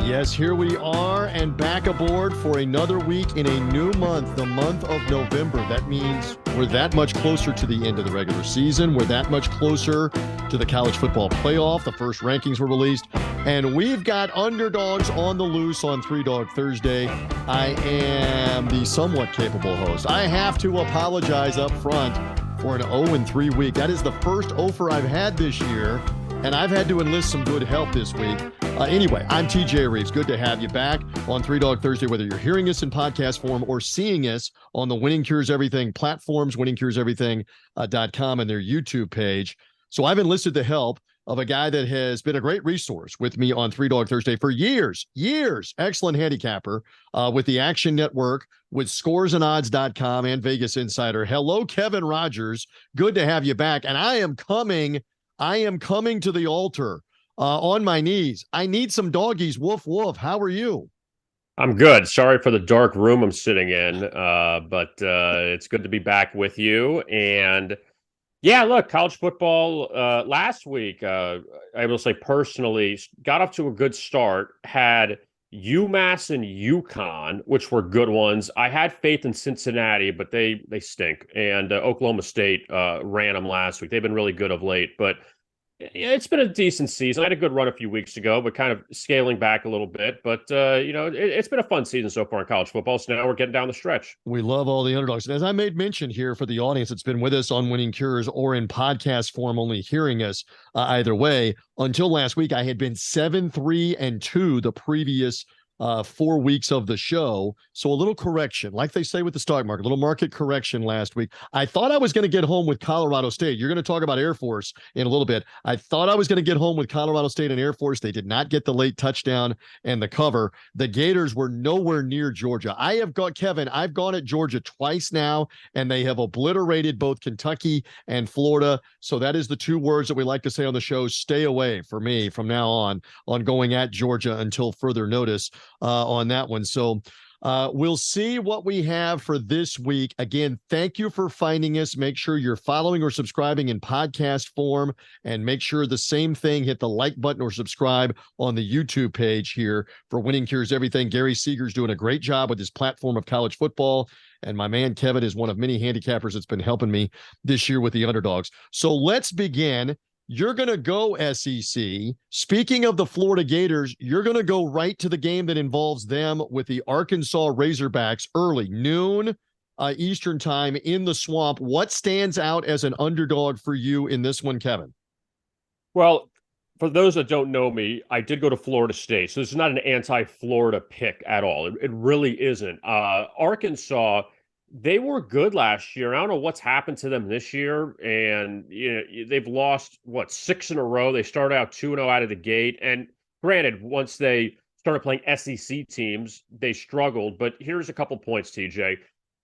Yes, here we are and back aboard for another week in a new month, the month of November. That means we're that much closer to the end of the regular season. We're that much closer to the college football playoff. The first rankings were released, and we've got underdogs on the loose on Three Dog Thursday. I am the somewhat capable host. I have to apologize up front for an 0-3 week. That is the first offer I've had this year, and I've had to enlist some good help this week. Anyway, I'm TJ Rives. Good to have you back on Three Dog Thursday, whether you're hearing us in podcast form or seeing us on the Winning Cures Everything platforms, winningcureseverything.com and their YouTube page. So I've enlisted the help of a guy that has been a great resource with me on Three Dog Thursday for years. Excellent handicapper with the Action Network, with scoresandodds.com and Vegas Insider. Hello, Kevin Rogers. Good to have you back. And I am coming to the altar. On my knees. I need some doggies. Woof, woof. How are you? I'm good. Sorry for the dark room I'm sitting in, but it's good to be back with you. And yeah, look, college football last week, I will say personally, got off to a good start, had UMass and UConn, which were good ones. I had faith in Cincinnati, but they stink. And Oklahoma State ran them last week. They've been really good of late, but yeah, it's been a decent season. I had a good run a few weeks ago, but kind of scaling back a little bit. But, it's been a fun season so far in college football. So now we're getting down the stretch. We love all the underdogs. And as I made mention here for the audience that's been with us on Winning Cures or in podcast form, only hearing us either way, until last week, I had been 7-3-2 the previous 4 weeks of the show. So a little correction, like they say with the stock market, a little market correction last week. I thought I was going to get home with Colorado State. You're going to talk about Air Force in a little bit. I thought I was going to get home with Colorado State and Air Force. They did not get the late touchdown and the cover. The Gators were nowhere near Georgia. I've gone at Georgia twice now, and they have obliterated both Kentucky and Florida. So that is the two words that we like to say on the show. Stay away for me from now on going at Georgia until further notice on that one. So we'll see what we have for this week. Again, thank you for finding us. Make sure you're following or subscribing in podcast form, and make sure the same thing, hit the like button or subscribe on the YouTube page here for Winning Cures Everything. Gary Seeger's doing a great job with his platform of college football. And my man, Kevin, is one of many handicappers that's been helping me this year with the underdogs. So let's begin. You're going to go SEC. Speaking of the Florida Gators, you're going to go right to the game that involves them with the Arkansas Razorbacks early, noon Eastern time in the Swamp. What stands out as an underdog for you in this one, Kevin? Well, for those that don't know me, I did go to Florida State. So this is not an anti-Florida pick at all. It really isn't. Arkansas, they were good last year. I don't know what's happened to them this year. And they've lost, 6 in a row. They started out 2-0 out of the gate. And granted, once they started playing SEC teams, they struggled. But here's a couple points, TJ.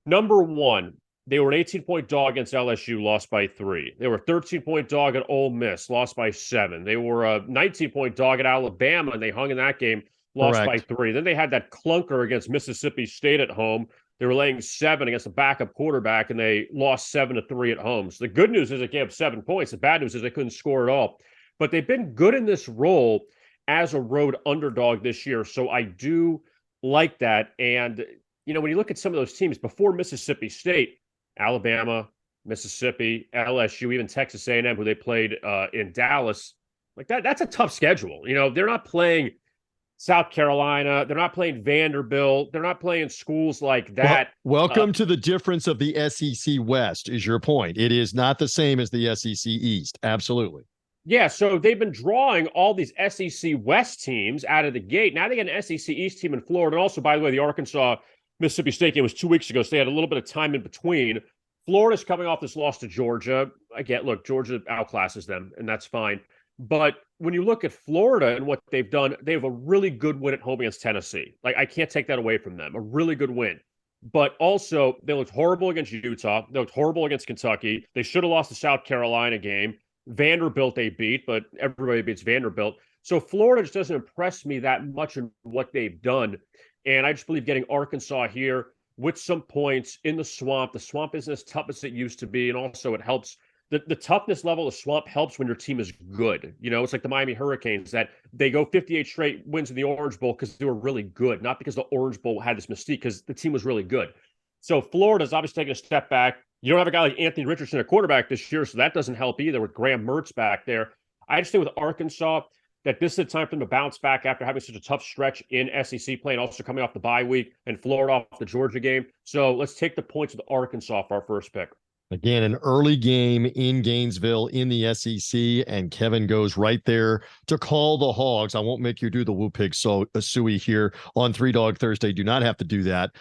Number one, they were an 18-point dog against LSU, lost by 3. They were a 13-point dog at Ole Miss, lost by 7. They were a 19-point dog at Alabama, and they hung in that game, lost by 3. Then they had that clunker against Mississippi State at home. They were laying 7 against a backup quarterback, and they lost 7-3 at home. So the good news is they gave up 7 points. The bad news is they couldn't score at all. But they've been good in this role as a road underdog this year. So I do like that. And, when you look at some of those teams before Mississippi State, Alabama, Mississippi, LSU, even Texas A&M, who they played in Dallas, like that's a tough schedule. They're not playing South Carolina. They're not playing Vanderbilt. They're not playing schools like that. Welcome to the difference of the SEC West is your point. It is not the same as the SEC East. Absolutely. Yeah, so they've been drawing all these SEC West teams out of the gate. Now they get an SEC East team in Florida. And also, by the way, the Arkansas-Mississippi State game was 2 weeks ago, so they had a little bit of time in between. Florida's coming off this loss to Georgia. Georgia outclasses them, and that's fine. But when you look at Florida and what they've done, they have a really good win at home against Tennessee. Like, I can't take that away from them. A really good win. But also, they looked horrible against Utah. They looked horrible against Kentucky. They should have lost the South Carolina game. Vanderbilt they beat, but everybody beats Vanderbilt. So Florida just doesn't impress me that much in what they've done. And I just believe getting Arkansas here with some points in the Swamp. The Swamp isn't as tough as it used to be. And also it helps the toughness level of Swamp helps when your team is good. It's like the Miami Hurricanes that they go 58 straight wins in the Orange Bowl because they were really good, not because the Orange Bowl had this mystique, because the team was really good. So Florida's obviously taking a step back. You don't have a guy like Anthony Richardson at quarterback this year, so that doesn't help either with Graham Mertz back there. I just think with Arkansas that this is the time for them to bounce back after having such a tough stretch in SEC play and also coming off the bye week, and Florida off the Georgia game. So let's take the points with Arkansas for our first pick. Again, an early game in Gainesville in the SEC, and Kevin goes right there to call the Hogs. I won't make you do the woo pig suey here on Three Dog Thursday. Do not have to do that.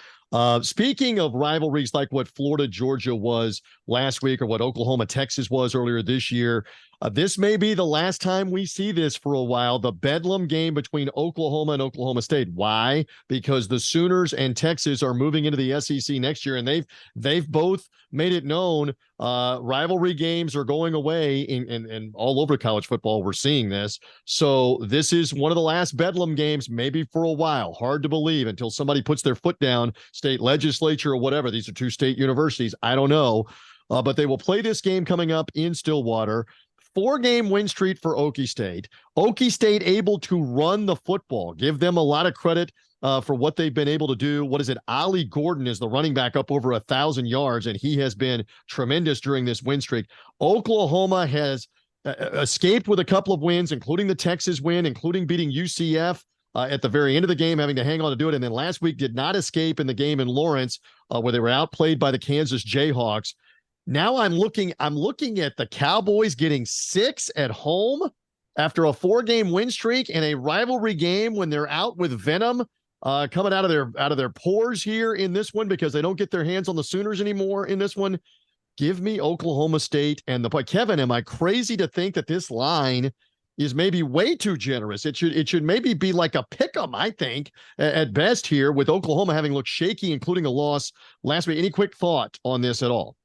Speaking of rivalries like what Florida, Georgia was last week or what Oklahoma, Texas was earlier this year, this may be the last time we see this for a while, the Bedlam game between Oklahoma and Oklahoma State. Why? Because the Sooners and Texas are moving into the SEC next year, and they've both made it known rivalry games are going away and all over college football. We're seeing this. So this is one of the last Bedlam games, maybe for a while. Hard to believe until somebody puts their foot down, state legislature or whatever. These are two state universities. I don't know. But they will play this game coming up in Stillwater. 4-game win streak for Okie State. Okie State able to run the football. Give them a lot of credit for what they've been able to do. What is it? Ollie Gordon is the running back up over 1,000 yards, and he has been tremendous during this win streak. Oklahoma has escaped with a couple of wins, including the Texas win, including beating UCF at the very end of the game, having to hang on to do it. And then last week did not escape in the game in Lawrence where they were outplayed by the Kansas Jayhawks. Now I'm looking at the Cowboys getting 6 at home after a 4-game win streak in a rivalry game when they're out with venom coming out of their pores here in this one because they don't get their hands on the Sooners anymore in this one. Give me Oklahoma State and the point. Kevin, am I crazy to think that this line is maybe way too generous? It should maybe be like a pick 'em, I think, at best here, with Oklahoma having looked shaky, including a loss last week. Any quick thought on this at all?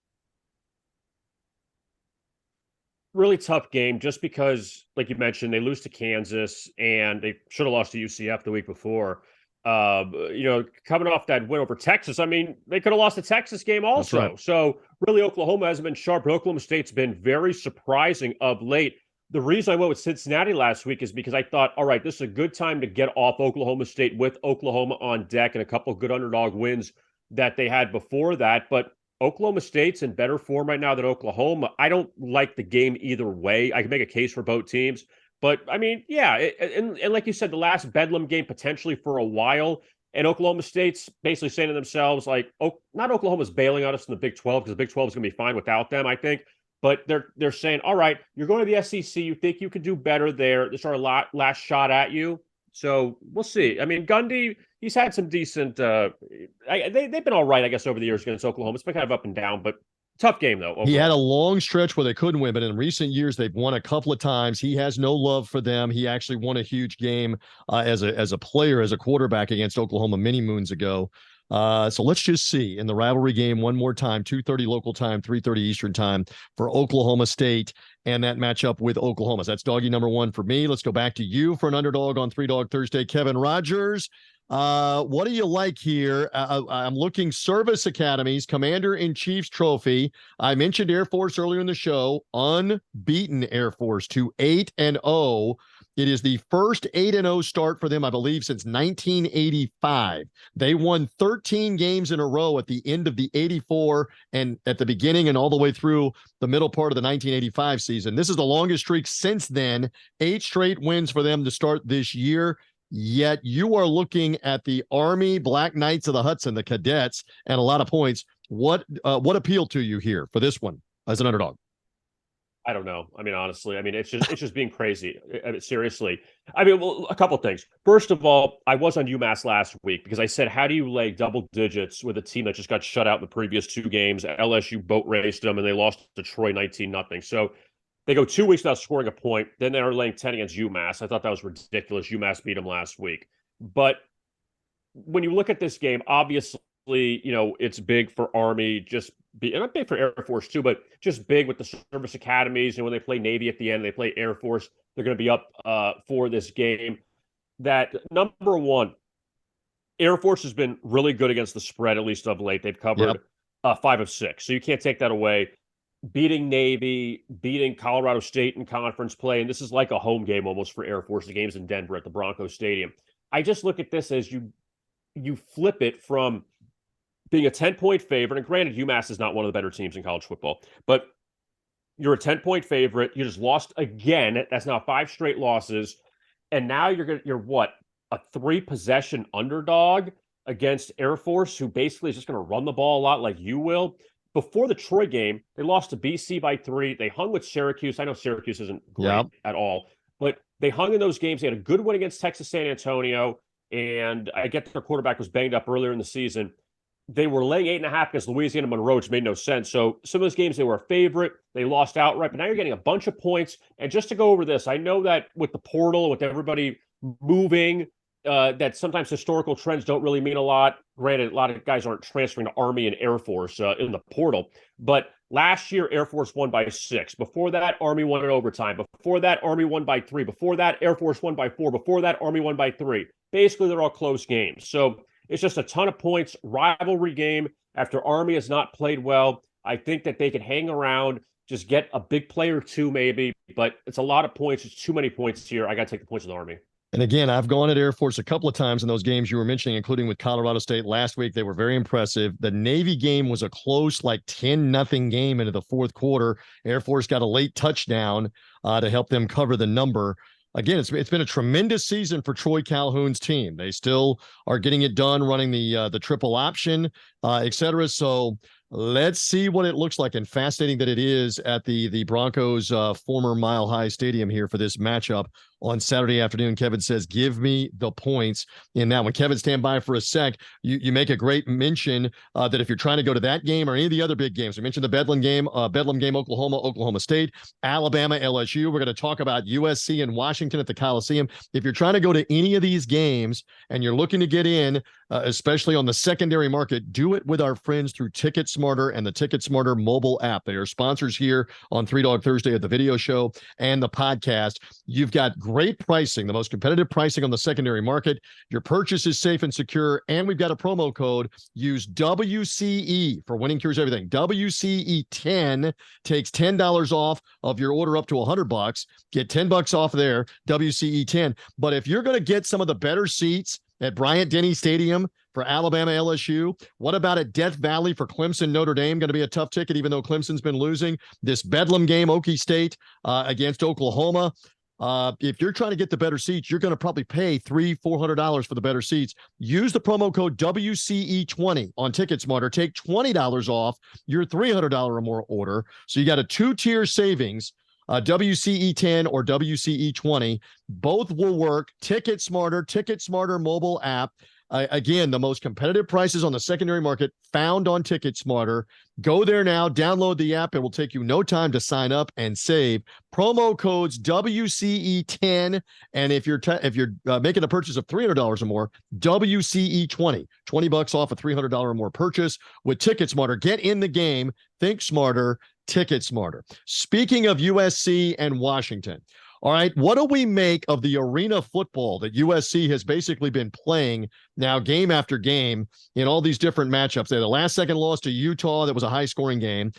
Really tough game just because, like you mentioned, they lose to Kansas and they should have lost to UCF the week before. Coming off that win over Texas, I mean, they could have lost the Texas game also. Right. So really, Oklahoma hasn't been sharp, but Oklahoma State's been very surprising of late. The reason I went with Cincinnati last week is because I thought, all right, this is a good time to get off Oklahoma State with Oklahoma on deck and a couple of good underdog wins that they had before that. But Oklahoma State's in better form right now than Oklahoma. I don't like the game either way. I can make a case for both teams. But, I mean, yeah, and like you said, the last Bedlam game potentially for a while, and Oklahoma State's basically saying to themselves, like, not Oklahoma's bailing on us in the Big 12 because the Big 12 is going to be fine without them, I think. But they're saying, all right, you're going to the SEC. You think you can do better there. This is our last shot at you. So we'll see. I mean, Gundy, he's had some decent they've been all right, I guess, over the years against Oklahoma. It's been kind of up and down, but tough game, though. Overall. He had a long stretch where they couldn't win, but in recent years, they've won a couple of times. He has no love for them. He actually won a huge game as a player, as a quarterback against Oklahoma many moons ago. So let's just see in the rivalry game one more time, 2:30 local time, 3:30 Eastern time for Oklahoma State and that matchup with Oklahoma. So that's doggy number 1 for me. Let's go back to you for an underdog on Three Dog Thursday. Kevin Rogers, what do you like here? I'm looking Service Academies, Commander-in-Chief's Trophy. I mentioned Air Force earlier in the show, unbeaten Air Force to 8-0. It is the first 8-0 start for them, I believe, since 1985. They won 13 games in a row at the end of the 84 and at the beginning and all the way through the middle part of the 1985 season. This is the longest streak since then. 8 straight wins for them to start this year. Yet you are looking at the Army Black Knights of the Hudson, the Cadets, and a lot of points. What appealed to you here for this one as an underdog? I don't know. I mean, honestly, it's just being crazy. Seriously. Well, a couple of things. First of all, I was on UMass last week because I said, how do you lay double digits with a team that just got shut out in the previous 2 games? LSU boat raced them and they lost to Troy 19-0. So they go 2 weeks without scoring a point. Then they're laying 10 against UMass. I thought that was ridiculous. UMass beat them last week. But when you look at this game, obviously, it's big for Army, and not big for Air Force too, but just big with the service academies. And when they play Navy at the end, they play Air Force. They're going to be up for this game. That number 1, Air Force has been really good against the spread, at least of late. They've covered 5 of 6, so you can't take that away. beating Navy, beating Colorado State in conference play, and this is like a home game almost for Air Force. The game's in Denver at the Broncos Stadium. I just look at this as you flip it from being a 10-point favorite, and granted, UMass is not one of the better teams in college football, but you're a 10-point favorite. You just lost again. That's now 5 straight losses. And now you're what? A 3-possession underdog against Air Force, who basically is just going to run the ball a lot like you will. Before the Troy game, they lost to BC by 3. They hung with Syracuse. I know Syracuse isn't great at all, but they hung in those games. They had a good win against Texas San Antonio, and I get their quarterback was banged up earlier in the season. They were laying 8.5 against Louisiana Monroe, which made no sense. So some of those games, they were a favorite. They lost outright, but now you're getting a bunch of points. And just to go over this, I know that with the portal, with everybody moving, that sometimes historical trends don't really mean a lot. Granted, a lot of guys aren't transferring to Army and Air Force in the portal. But last year, Air Force won by 6. Before that, Army won in overtime. Before that, Army won by 3. Before that, Air Force won by 4. Before that, Army won by 3. Basically, they're all close games. So it's just a ton of points, rivalry game. After Army has not played well, I think that they could hang around, just get a big play or two maybe, but it's a lot of points. It's too many points here. I got to take the points of the Army. And again, I've gone at Air Force a couple of times in those games you were mentioning, including with Colorado State last week. They were very impressive. The Navy game was a close, like 10-0 game into the fourth quarter. Air Force got a late touchdown to help them cover the number. Again, it's been a tremendous season for Troy Calhoun's team. They still are getting it done, running the triple option, et cetera. So let's see what it looks like. And fascinating that it is at the Broncos' former Mile High Stadium here for this matchup on Saturday afternoon. Kevin says, give me the points in that one. Kevin, stand by for a sec. You make a great mention that if you're trying to go to that game or any of the other big games, we mentioned the Bedlam game, Oklahoma State, Alabama, LSU. We're going to talk about USC and Washington at the Coliseum. If you're trying to go to any of these games and you're looking to get in, especially on the secondary market, do it with our friends through TicketSmarter and the TicketSmarter mobile app. They are sponsors here on Three Dog Thursday at the video show and the podcast. You've got great pricing, the most competitive pricing on the secondary market. Your purchase is safe and secure, and we've got a promo code. Use WCE for Winning Cures Everything. WCE10 takes $10 off of your order up to $100. Get $10 off there, WCE10. But if you're going to get some of the better seats at Bryant-Denny Stadium for Alabama LSU, what about at Death Valley for Clemson Notre Dame? Going to be a tough ticket, even though Clemson's been losing. This Bedlam game, Okie State against Oklahoma. If you're trying to get the better seats, you're going to probably pay $300-400 for the better seats. Use the promo code WCE20 on TicketSmarter. Take $20 off your $300 or more order. So you got a 2-tier savings, WCE10 or WCE20. Both will work. TicketSmarter mobile app. Again, the most competitive prices on the secondary market found on TicketSmarter. Go there now, download the app. It will take you no time to sign up and save. Promo codes WCE10, and if you're making a purchase of $300 or more, WCE20, $20 off a $300 or more purchase with TicketSmarter. Get in the game. Think smarter. TicketSmarter. Speaking of USC and Washington. All right, what do we make of the arena football that USC has basically been playing now game after game in all these different matchups? They had the last-second loss to Utah. That was a high-scoring game.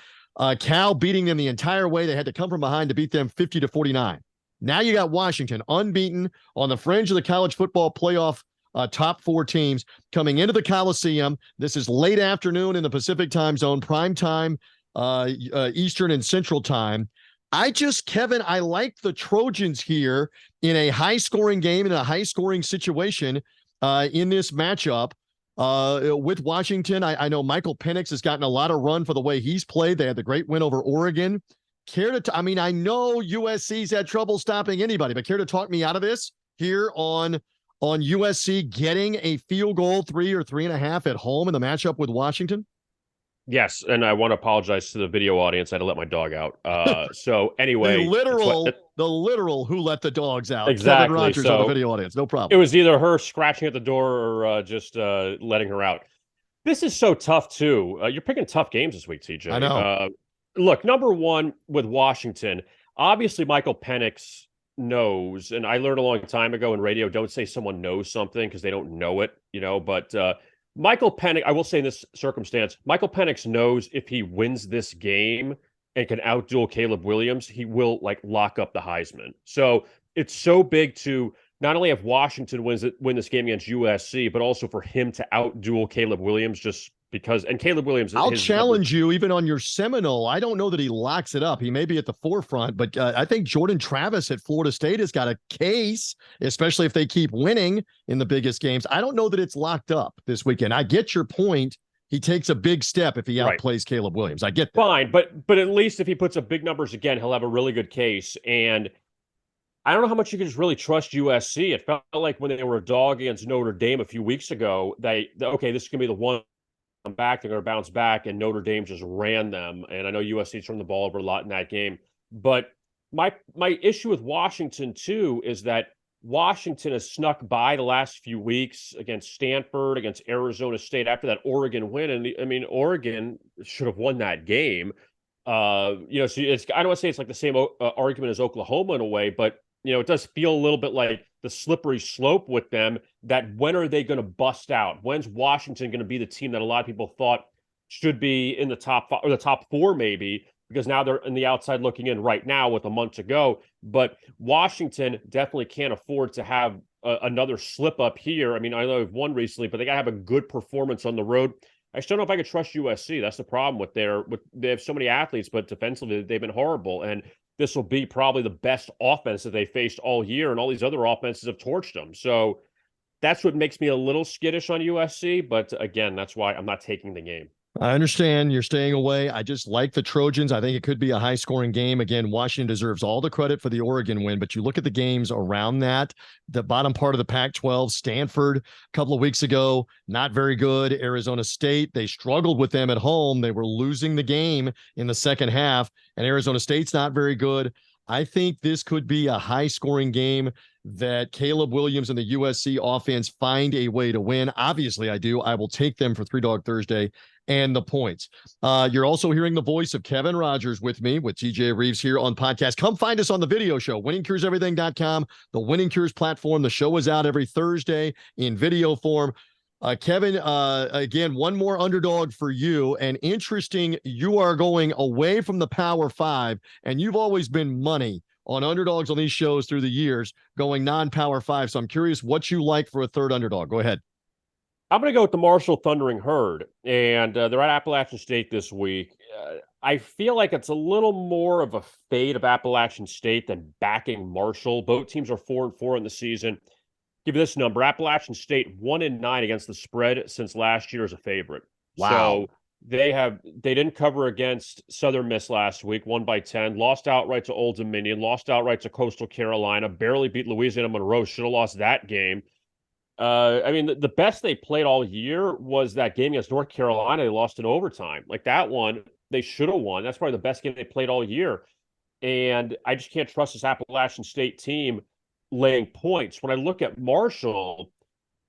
Cal beating them the entire way. They had to come from behind to beat them 50-49. Now you got Washington unbeaten on the fringe of the college football playoff top 4 teams coming into the Coliseum. This is late afternoon in the Pacific time zone, prime time, Eastern and Central time. Kevin, I like the Trojans here in a high-scoring game, in a high-scoring situation in this matchup with Washington. I know Michael Penix has gotten a lot of run for the way he's played. They had the great win over Oregon. I know USC's had trouble stopping anybody, but care to talk me out of this here on USC getting a field goal, 3 or 3.5 at home in the matchup with Washington? Yes, and I want to apologize to the video audience. I had to let my dog out. So anyway, the literal who let the dogs out. Exactly. Kevin Rogers on the video audience. No problem. It was either her scratching at the door or just letting her out. This is so tough too. You're picking tough games this week, TJ. I know. Look, number one with Washington, obviously Michael Penix knows, and I learned a long time ago in radio, don't say someone knows something because they don't know it, but Michael Penix, I will say in this circumstance, Michael Penix knows if he wins this game and can outduel Caleb Williams, he will like lock up the Heisman. So it's so big to not only have Washington win this game against USC, but also for him to outduel Caleb Williams just because. And Caleb Williams, I'll his challenge you even on your Seminole. I don't know that he locks it up. He may be at the forefront, but I think Jordan Travis at Florida State has got a case, especially if they keep winning in the biggest games. I don't know that it's locked up this weekend. I get your point. He takes a big step if he outplays Caleb Williams. I get that. Fine, but at least if he puts up big numbers again, he'll have a really good case. And I don't know how much you can just really trust USC. It felt like when they were a dog against Notre Dame a few weeks ago, okay, this is going to be the one back. They're going to bounce back, and Notre Dame just ran them. And I know USC turned the ball over a lot in that game. But my issue with Washington, too, is that Washington has snuck by the last few weeks against Stanford, against Arizona State after that Oregon win. And I mean, Oregon should have won that game. So it's, I don't want to say it's like the same argument as Oklahoma in a way, but it does feel a little bit like the slippery slope with them, that when are they going to bust out? When's Washington going to be the team that a lot of people thought should be in the top 5 or the top 4 maybe, because now they're in the outside looking in right now with a month to go. But Washington definitely can't afford to have another slip up here. I mean, I know they've won recently, but they got to have a good performance on the road. I just don't know if I could trust USC. That's the problem they have so many athletes, but defensively they've been horrible. And this will be probably the best offense that they faced all year, and all these other offenses have torched them. So that's what makes me a little skittish on USC. But again, that's why I'm not taking the game. I understand you're staying away. I just like the Trojans. I think it could be a high-scoring game. Again, Washington deserves all the credit for the Oregon win, but you look at the games around that, the bottom part of the Pac-12, Stanford a couple of weeks ago, not very good. Arizona State, they struggled with them at home. They were losing the game in the second half, and Arizona State's not very good. I think this could be a high-scoring game that Caleb Williams and the USC offense find a way to win. Obviously, I do. I will take them for 3 Dog Thursday and the points. You're also hearing the voice of Kevin Rogers with me, with TJ Rives here on podcast. Come find us on the video show, winningcureseverything.com, the Winning Cures platform. The show is out every Thursday in video form. Kevin, again, one more underdog for you. And interesting, you are going away from the Power 5, and you've always been money on underdogs on these shows through the years, going non-Power 5. So I'm curious what you like for a third underdog. Go ahead. I'm going to go with the Marshall Thundering Herd, and they're at Appalachian State this week. I feel like it's a little more of a fade of Appalachian State than backing Marshall. Both teams are 4-4 in the season. Give you this number: Appalachian State 1-9 against the spread since last year as a favorite. Wow. So they didn't cover against Southern Miss last week, won by 10, lost outright to Old Dominion, lost outright to Coastal Carolina, barely beat Louisiana Monroe, should have lost that game. I mean, the best they played all year was that game against North Carolina. They lost in overtime. Like that one, they should have won. That's probably the best game they played all year. And I just can't trust this Appalachian State team laying points. When I look at Marshall,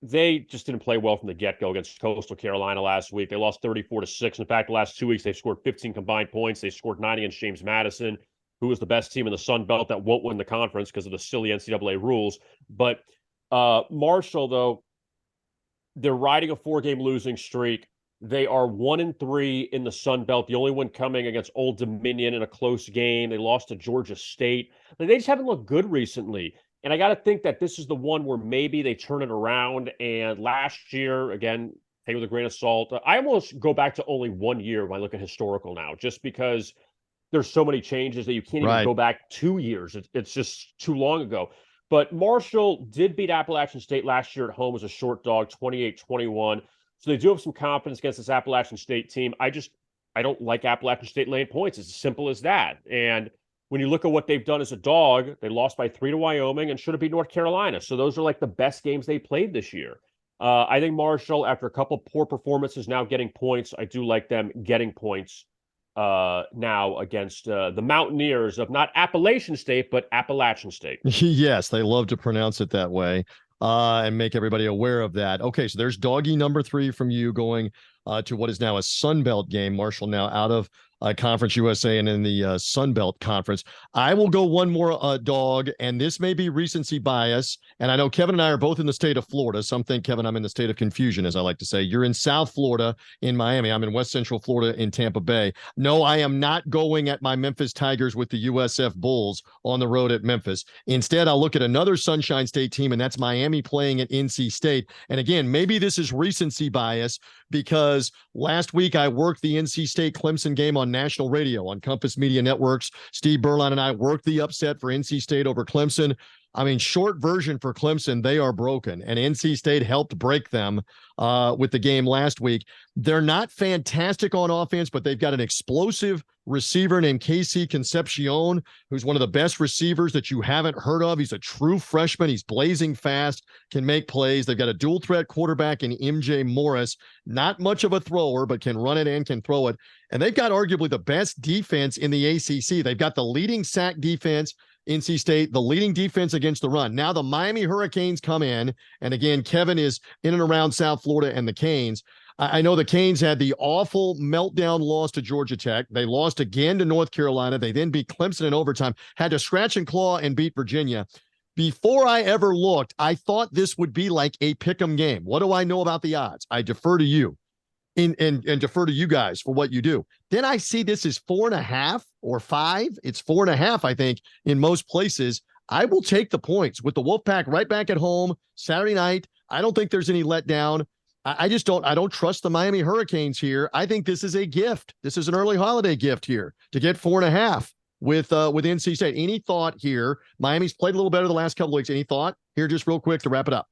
they just didn't play well from the get-go against Coastal Carolina last week. They lost 34-6. In fact, the last 2 weeks, they've scored 15 combined points. They scored 9 against James Madison, who was the best team in the Sun Belt that won't win the conference because of the silly NCAA rules. But Marshall, though, they're riding a 4-game losing streak. They are 1-3 in the Sun Belt. The only one coming against Old Dominion in a close game. They lost to Georgia State. They just haven't looked good recently. And I got to think that this is the one where maybe they turn it around. And last year, again, take it with a grain of salt. I almost go back to only 1 year when I look at historical now, just because there's so many changes that you can't even go back 2 years. It's just too long ago. But Marshall did beat Appalachian State last year at home as a short dog, 28-21. So they do have some confidence against this Appalachian State team. I don't like Appalachian State laying points. It's as simple as that. And when you look at what they've done as a dog, they lost by 3 to Wyoming and should have beat North Carolina. So those are like the best games they played this year. I think Marshall, after a couple poor performances, now getting points. I do like them getting points now against the Mountaineers of not Appalachian State, but Appalachian State. Yes, they love to pronounce it that way and make everybody aware of that. Okay, so there's doggy number 3 from you going to what is now a Sun Belt game. Marshall now out of Conference USA and in the Sun Belt Conference. I will go one more dog, and this may be recency bias. And I know Kevin and I are both in the state of Florida. Some think, Kevin, I'm in the state of confusion, as I like to say. You're in South Florida in Miami. I'm in West Central Florida in Tampa Bay. No, I am not going at my Memphis Tigers with the USF Bulls on the road at Memphis. Instead, I'll look at another Sunshine State team, and that's Miami playing at NC State. And again, maybe this is recency bias because last week I worked the NC State Clemson game on national radio on Compass Media Networks. Steve Berline and I worked the upset for NC State over Clemson. I mean, short version for Clemson, they are broken, and NC State helped break them with the game last week. They're not fantastic on offense, but they've got an explosive receiver named Casey Concepcion, who's one of the best receivers that you haven't heard of. He's a true freshman. He's blazing fast, can make plays. They've got a dual threat quarterback in MJ Morris, not much of a thrower, but can run it and can throw it. And they've got arguably the best defense in the ACC. They've got the leading sack defense, NC State, the leading defense against the run. Now the Miami Hurricanes come in, and again, Kevin is in and around South Florida and the Canes. I know the Canes had the awful meltdown loss to Georgia Tech. They lost again to North Carolina. They then beat Clemson in overtime, had to scratch and claw and beat Virginia. Before I ever looked, I thought this would be like a pick'em game. What do I know about the odds? I defer to you and defer to you guys for what you do. Then I see this is 4.5 or 5. It's 4.5, I think, in most places. I will take the points with the Wolfpack right back at home Saturday night. I don't think there's any letdown. I don't trust the Miami Hurricanes here. I think this is a gift. This is an early holiday gift here to get 4.5 with NC State. Any thought here? Miami's played a little better the last couple of weeks. Any thought here, just real quick to wrap it up?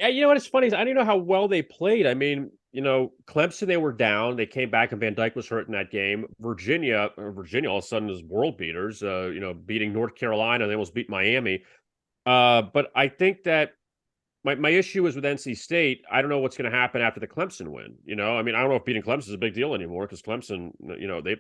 You know what is funny is I don't know how well they played. I mean, Clemson, they were down. They came back and Van Dyke was hurt in that game. Virginia all of a sudden is world beaters, beating North Carolina. They almost beat Miami. But I think that my issue is with NC State. I don't know what's going to happen after the Clemson win. I mean, I don't know if beating Clemson is a big deal anymore because Clemson,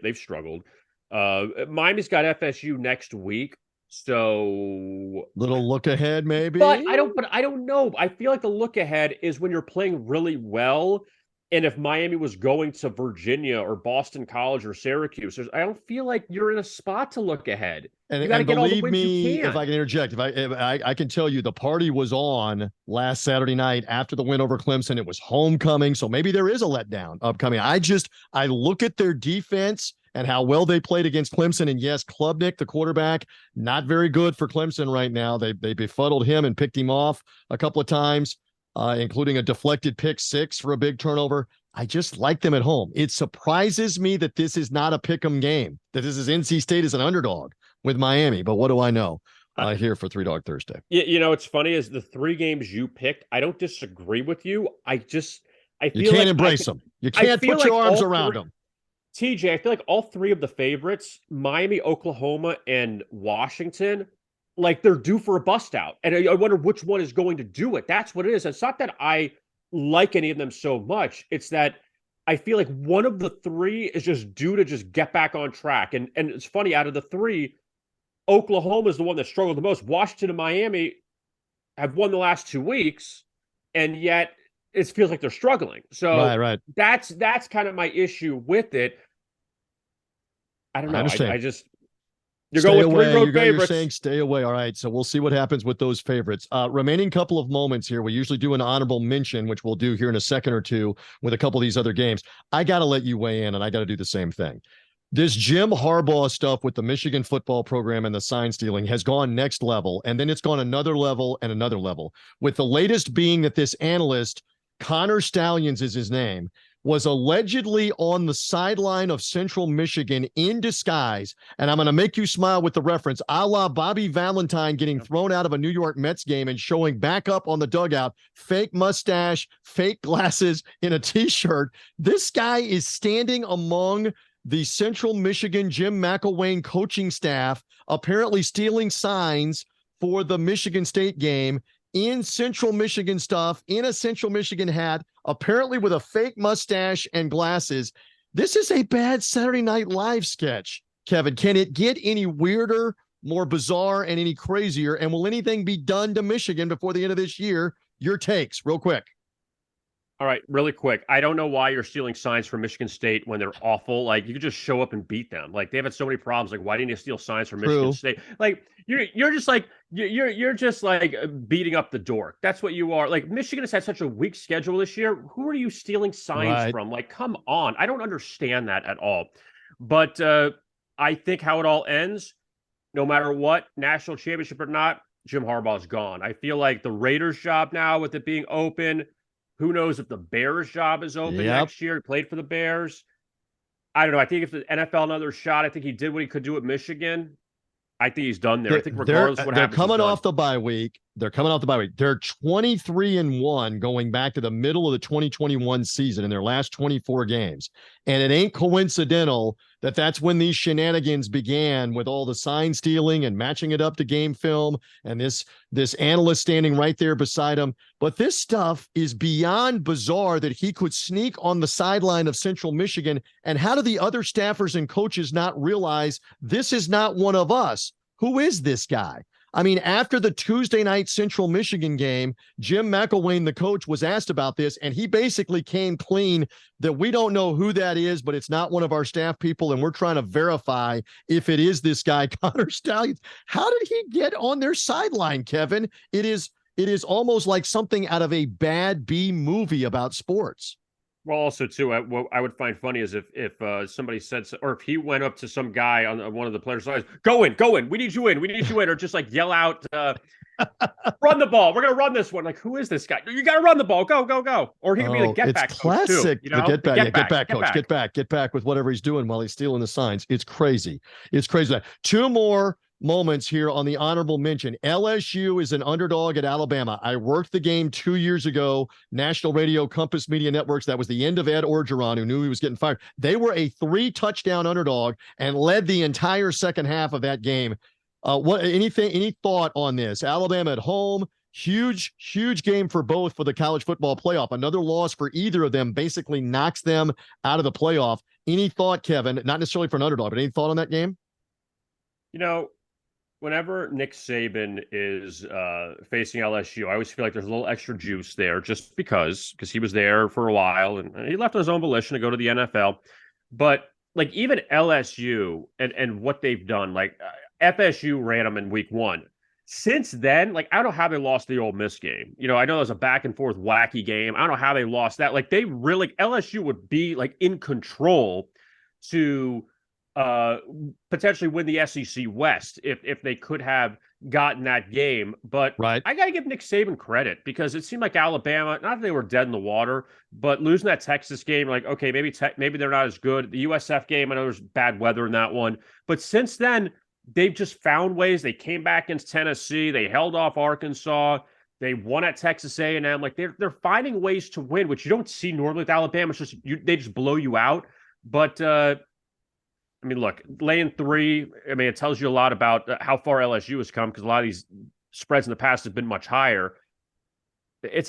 they've struggled. Miami's got FSU next week. So little look ahead, maybe. But I don't know. I feel like the look ahead is when you're playing really well. And if Miami was going to Virginia or Boston College or Syracuse, I don't feel like you're in a spot to look ahead. And, you got to get all the wins you can. If I can interject, if I can tell you, the party was on last Saturday night after the win over Clemson. It was homecoming, so maybe there is a letdown upcoming. I look at their defense and how well they played against Clemson. And yes, Klubnik, the quarterback, not very good for Clemson right now. They befuddled him and picked him off a couple of times, including a deflected pick 6 for a big turnover. I just like them at home. It surprises me that this is not a pick'em game, that this is NC State as an underdog with Miami. But what do I know here for Three Dog Thursday? It's funny is the 3 games you picked, I don't disagree with you. I feel you can't embrace them. You can't put your arms around them. TJ, I feel like all 3 of the favorites, Miami, Oklahoma, and Washington, like they're due for a bust out. And I wonder which one is going to do it. That's what it is. It's not that I like any of them so much. It's that I feel like one of the 3 is just due to just get back on track. And it's funny, out of the 3, Oklahoma is the one that struggled the most. Washington and Miami have won the last 2 weeks, and yet it feels like they're struggling. So right. That's kind of my issue with it. I don't know. I just you're going with 3 road favorites. You're saying stay away. All right. So we'll see what happens with those favorites. Remaining couple of moments here. We usually do an honorable mention, which we'll do here in a second or two with a couple of these other games. I got to let you weigh in, and I got to do the same thing. This Jim Harbaugh stuff with the Michigan football program and the sign stealing has gone next level, and then it's gone another level and another level, with the latest being that this analyst, Connor Stallions is his name, was allegedly on the sideline of Central Michigan in disguise. And I'm going to make you smile with the reference, a la Bobby Valentine getting thrown out of a New York Mets game and showing back up on the dugout, fake mustache, fake glasses in a t-shirt. This guy is standing among the Central Michigan Jim McElwain coaching staff, apparently stealing signs for the Michigan State game in Central Michigan stuff, in a Central Michigan hat, apparently with a fake mustache and glasses. This is a bad Saturday Night Live sketch, Kevin. Can it get any weirder, more bizarre, and any crazier? And will anything be done to Michigan before the end of this year? Your takes, real quick. All right, really quick. I don't know why you're stealing signs from Michigan State when they're awful. Like you could just show up and beat them. Like they've had so many problems. Like why didn't you steal signs from Michigan True. State? Like you're just like you're just like beating up the dork. That's what you are. Like Michigan has had such a weak schedule this year. Who are you stealing signs Right. from? Like come on. I don't understand that at all. But I think how it all ends, no matter what, national championship or not, Jim Harbaugh's gone. I feel like the Raiders job now with it being open. Who knows if the Bears job is open Yep. next year? He played for the Bears. I don't know. I think if the NFL another shot, I think he did what he could do at Michigan. I think he's done there. I think regardless of what they're happens, coming off the bye week. They're coming off the bye week. They're 23-1 going back to the middle of the 2021 season in their last 24 games. And it ain't coincidental that that's when these shenanigans began with all the sign stealing and matching it up to game film and this analyst standing right there beside him. But this stuff is beyond bizarre that he could sneak on the sideline of Central Michigan. And how do the other staffers and coaches not realize this is not one of us? Who is this guy? I mean, after the Tuesday night Central Michigan game, Jim McElwain, the coach, was asked about this, and he basically came clean that we don't know who that is, but it's not one of our staff people, and we're trying to verify if it is this guy, Connor Stallions. How did he get on their sideline, Kevin? It is almost like something out of a bad B movie about sports. Well, also too, what I would find funny is if somebody said, or if he went up to some guy on one of the players' sides, go in, we need you in, or just like yell out, run the ball, we're gonna run this one. Like, who is this guy? You got to run the ball, go. Or he could be the get back coach too. Classic. You know? The get back coach. Get back with whatever he's doing while he's stealing the signs. It's crazy. Two more moments here on the honorable mention. LSU is an underdog at Alabama. I worked the game 2 years ago, national radio, Compass Media Networks. That was the end of Ed Orgeron, who knew he was getting fired. They were a 3-touchdown underdog and led the entire second half of that game. Any thought on this? Alabama at home, huge game for both for the college football playoff. Another loss for either of them basically knocks them out of the playoff. Any thought, Kevin, not necessarily for an underdog, but any thought on that game? You know, whenever Nick Saban is facing LSU, I always feel like there's a little extra juice there just because he was there for a while and he left on his own volition to go to the NFL. But like even LSU and what they've done, like FSU ran them in week 1. Since then, like I don't know how they lost the Ole Miss game. You know, I know it was a back and forth wacky game. I don't know how they lost that. Like they really, LSU would be like in control to potentially win the SEC West if they could have gotten that game. But right. I got to give Nick Saban credit because it seemed like Alabama, not that they were dead in the water, but losing that Texas game, like, okay, maybe they're not as good. The USF game, I know there's bad weather in that one. But since then, they've just found ways. They came back against Tennessee. They held off Arkansas. They won at Texas A&M. Like they're finding ways to win, which you don't see normally with Alabama. It's just they just blow you out. But I mean, look, laying 3, I mean, it tells you a lot about how far LSU has come because a lot of these spreads in the past have been much higher. I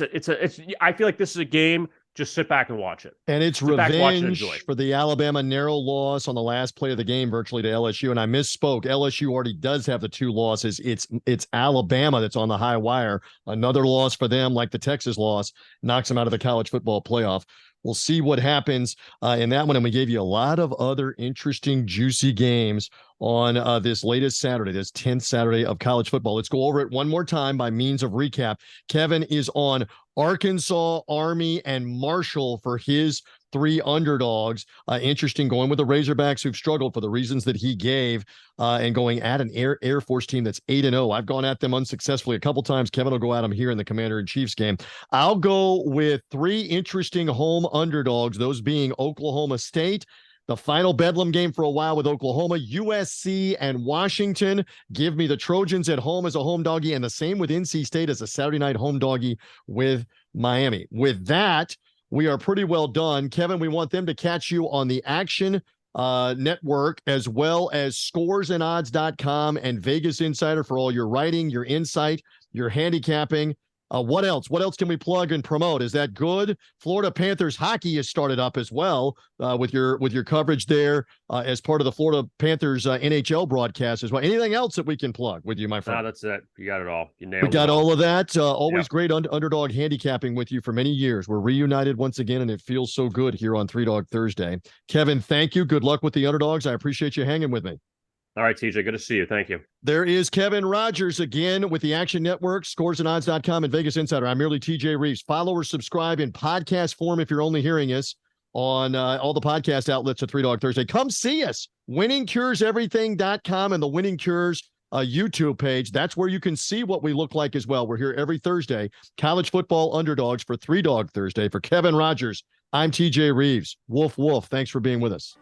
feel like this is a game, just sit back and watch it. And it's revenge for the Alabama narrow loss on the last play of the game virtually to LSU. And I misspoke. LSU already does have the 2 losses. It's Alabama that's on the high wire. Another loss for them, like the Texas loss, knocks them out of the college football playoff. We'll see what happens in that one. And we gave you a lot of other interesting, juicy games on this latest Saturday, this 10th Saturday of college football. Let's go over it one more time by means of recap. Kevin is on Arkansas, Army, and Marshall for his 3 underdogs. Interesting, going with the Razorbacks who've struggled for the reasons that he gave, and going at an Air Force team that's 8-0. I've gone at them unsuccessfully a couple times. Kevin will go at them here in the Commander-in-Chief's game. I'll go with 3 interesting home underdogs, those being Oklahoma State, the final Bedlam game for a while with Oklahoma, USC, and Washington. Give me the Trojans at home as a home doggy, and the same with NC State as a Saturday night home doggy with Miami. With that, we are pretty well done. Kevin, we want them to catch you on the Action Network as well as scoresandodds.com and Vegas Insider for all your writing, your insight, your handicapping. What else? What else can we plug and promote? Is that good? Florida Panthers hockey has started up as well with your coverage there as part of the Florida Panthers NHL broadcast as well. Anything else that we can plug with you, my friend? No, that's it. You got it all. You nailed We got it all. all of that. Always great underdog handicapping with you for many years. We're reunited once again, and it feels so good here on Three Dog Thursday. Kevin, thank you. Good luck with the underdogs. I appreciate you hanging with me. All right, TJ, good to see you. Thank you. There is Kevin Rogers again with the Action Network, scoresandodds.com, and Vegas Insider. I'm merely TJ Rives. Follow or subscribe in podcast form if you're only hearing us on all the podcast outlets of Three Dog Thursday. Come see us. winningcureseverything.com and the Winning Cures YouTube page. That's where you can see what we look like as well. We're here every Thursday. College football underdogs for Three Dog Thursday. For Kevin Rogers, I'm TJ Rives. Woof, woof. Thanks for being with us.